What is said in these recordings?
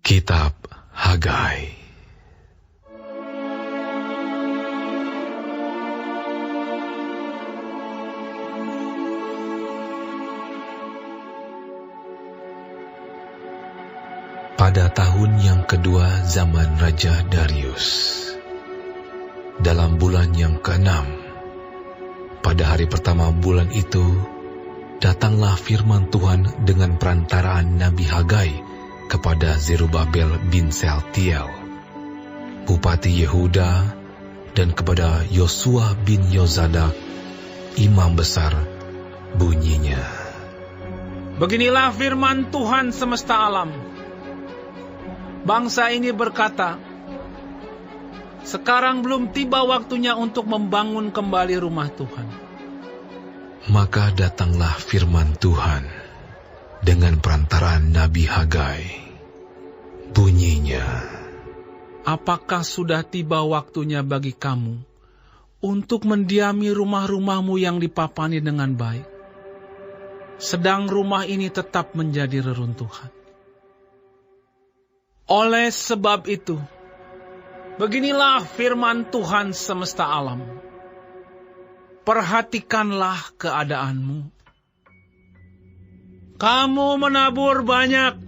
Kitab Hagai. Pada tahun yang kedua zaman Raja Darius, dalam bulan yang ke-6, pada hari pertama bulan itu, datanglah firman Tuhan dengan perantaraan Nabi Hagai kepada Zerubabel bin Sealtiel, Bupati Yehuda, dan kepada Yosua bin Yozadak, Imam Besar, bunyinya. Beginilah firman Tuhan semesta alam. Bangsa ini berkata, sekarang belum tiba waktunya untuk membangun kembali rumah Tuhan. Maka datanglah firman Tuhan dengan perantaraan Nabi Hagai. Bunyinya, apakah sudah tiba waktunya bagi kamu untuk mendiami rumah-rumahmu yang dipapani dengan baik, sedang rumah ini tetap menjadi reruntuhan? Oleh sebab itu, beginilah firman Tuhan semesta alam. Perhatikanlah keadaanmu. Kamu menabur banyak,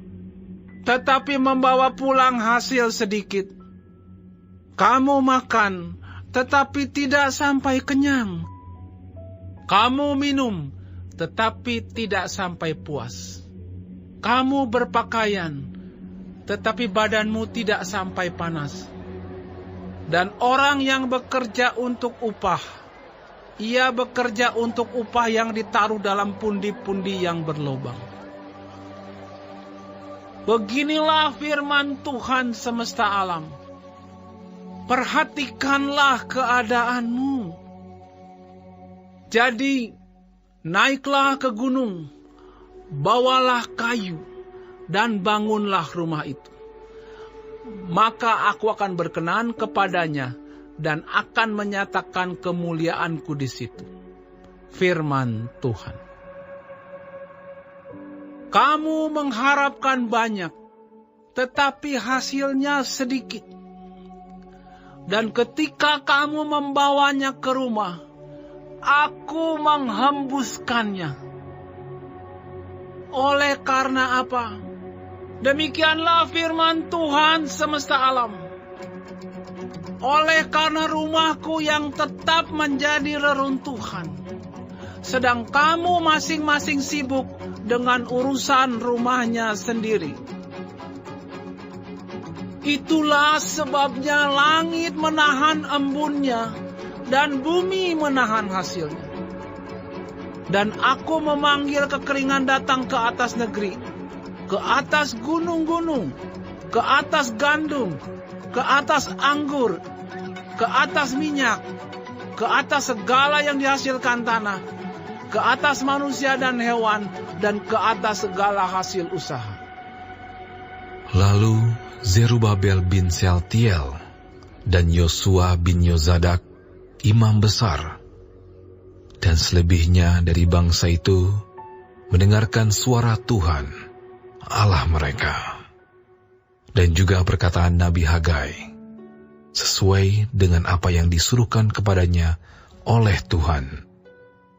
tetapi membawa pulang hasil sedikit. Kamu makan, tetapi tidak sampai kenyang. Kamu minum, tetapi tidak sampai puas. Kamu berpakaian, tetapi badanmu tidak sampai panas. Dan orang yang bekerja untuk upah, ia bekerja untuk upah yang ditaruh dalam pundi-pundi yang berlobang. Beginilah firman Tuhan semesta alam. Perhatikanlah keadaanmu. Jadi, naiklah ke gunung, bawalah kayu, dan bangunlah rumah itu. Maka aku akan berkenan kepadanya, dan akan menyatakan kemuliaanku di situ. Firman Tuhan. Kamu mengharapkan banyak, tetapi hasilnya sedikit. Dan ketika kamu membawanya ke rumah, aku menghembuskannya. Oleh karena apa? Demikianlah firman Tuhan semesta alam. Oleh karena rumahku yang tetap menjadi reruntuhan, sedang kamu masing-masing sibuk dengan urusan rumahnya sendiri. Itulah sebabnya langit menahan embunnya dan bumi menahan hasilnya. Dan aku memanggil kekeringan datang ke atas negeri, ke atas gunung-gunung, ke atas gandum, ke atas anggur, ke atas minyak, ke atas segala yang dihasilkan tanah, ke atas manusia dan hewan, dan ke atas segala hasil usaha. Lalu Zerubabel bin Sealtiel dan Yosua bin Yozadak, imam besar, dan selebihnya dari bangsa itu mendengarkan suara Tuhan, Allah mereka, dan juga perkataan Nabi Hagai, sesuai dengan apa yang disuruhkan kepadanya oleh Tuhan,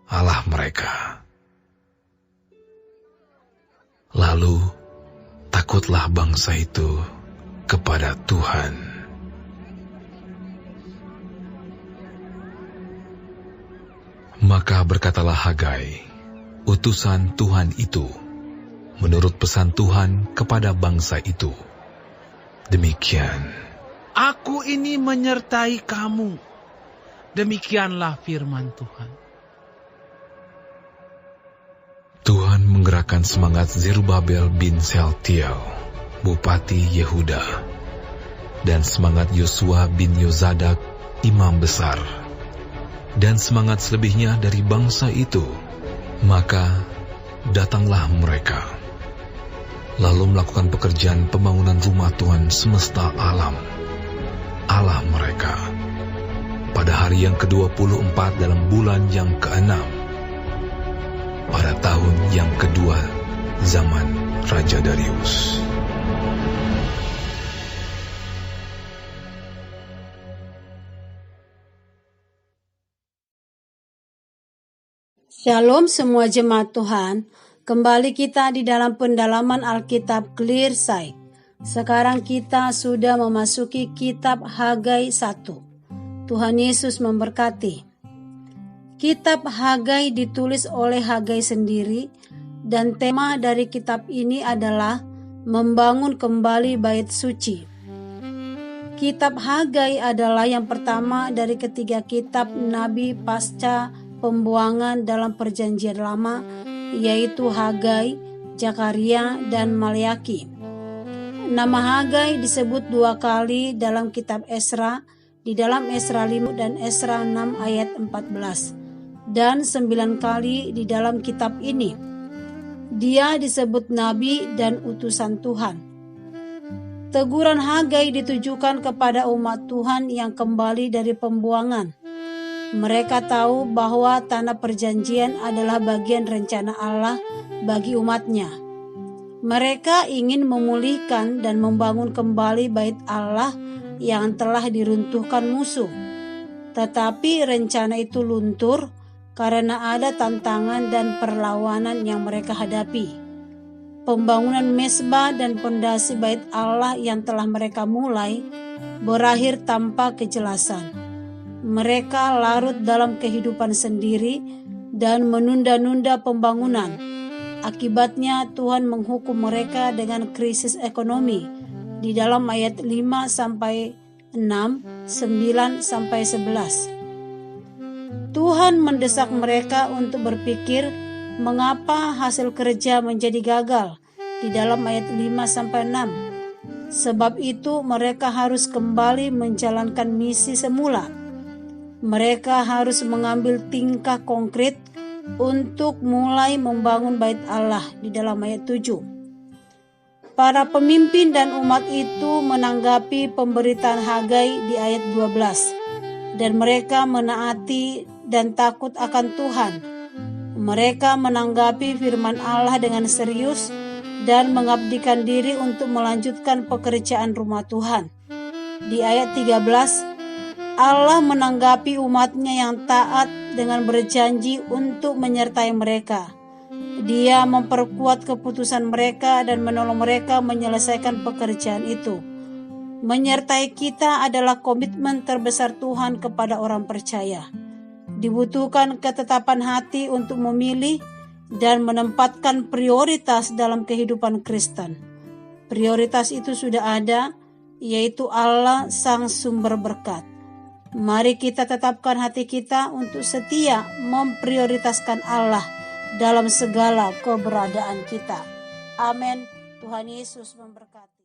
Allah mereka. Lalu takutlah bangsa itu kepada Tuhan. Maka berkatalah Hagai, utusan Tuhan itu, menurut pesan Tuhan kepada bangsa itu. Demikian, Aku ini menyertai kamu. Demikianlah firman Tuhan. Tuhan menggerakkan semangat Zerubabel bin Sealtiel, Bupati Yehuda, dan semangat Yosua bin Yozadak, Imam Besar, dan semangat selebihnya dari bangsa itu. Maka datanglah mereka, lalu melakukan pekerjaan pembangunan rumah Tuhan semesta alam, Allah mereka, pada hari yang ke-24 dalam bulan yang ke-6, pada tahun yang kedua zaman Raja Darius. Shalom semua jemaat Tuhan, kembali kita di dalam pendalaman Alkitab Clear Sight. Sekarang kita sudah memasuki kitab Hagai 1. Tuhan Yesus memberkati. Kitab Hagai ditulis oleh Hagai sendiri, dan tema dari kitab ini adalah membangun kembali bait suci. Kitab Hagai adalah yang pertama dari ketiga kitab Nabi pasca pembuangan dalam Perjanjian Lama, yaitu Hagai, Zakaria, dan Maleaki. Nama Hagai disebut 2 kali dalam kitab Esra, di dalam Esra 5 dan Esra 6 ayat 14, dan 9 kali di dalam kitab ini. Dia disebut nabi dan utusan Tuhan. Teguran Hagai ditujukan kepada umat Tuhan yang kembali dari pembuangan. Mereka tahu bahwa tanah perjanjian adalah bagian rencana Allah bagi umatnya. Mereka ingin memulihkan dan membangun kembali bait Allah yang telah diruntuhkan musuh. Tetapi rencana itu luntur karena ada tantangan dan perlawanan yang mereka hadapi. Pembangunan mezbah dan pondasi bait Allah yang telah mereka mulai berakhir tanpa kejelasan. Mereka larut dalam kehidupan sendiri dan menunda-nunda pembangunan. Akibatnya Tuhan menghukum mereka dengan krisis ekonomi di dalam ayat 5 sampai 6, 9 sampai 11. Tuhan mendesak mereka untuk berpikir mengapa hasil kerja menjadi gagal di dalam ayat 5 sampai 6. Sebab itu mereka harus kembali menjalankan misi semula. Mereka harus mengambil tingkah konkret untuk mulai membangun bait Allah di dalam ayat 7. Para pemimpin dan umat itu menanggapi pemberitaan Hagai di ayat 12, dan mereka menaati dan takut akan Tuhan. Mereka menanggapi firman Allah dengan serius dan mengabdikan diri untuk melanjutkan pekerjaan rumah Tuhan. Di ayat 13, Allah menanggapi umatnya yang taat dengan berjanji untuk menyertai mereka. Dia memperkuat keputusan mereka dan menolong mereka menyelesaikan pekerjaan itu. Menyertai kita adalah komitmen terbesar Tuhan kepada orang percaya. Dibutuhkan ketetapan hati untuk memilih dan menempatkan prioritas dalam kehidupan Kristen. Prioritas itu sudah ada, yaitu Allah Sang Sumber Berkat. Mari kita tetapkan hati kita untuk setia memprioritaskan Allah dalam segala keberadaan kita. Amin. Tuhan Yesus memberkati.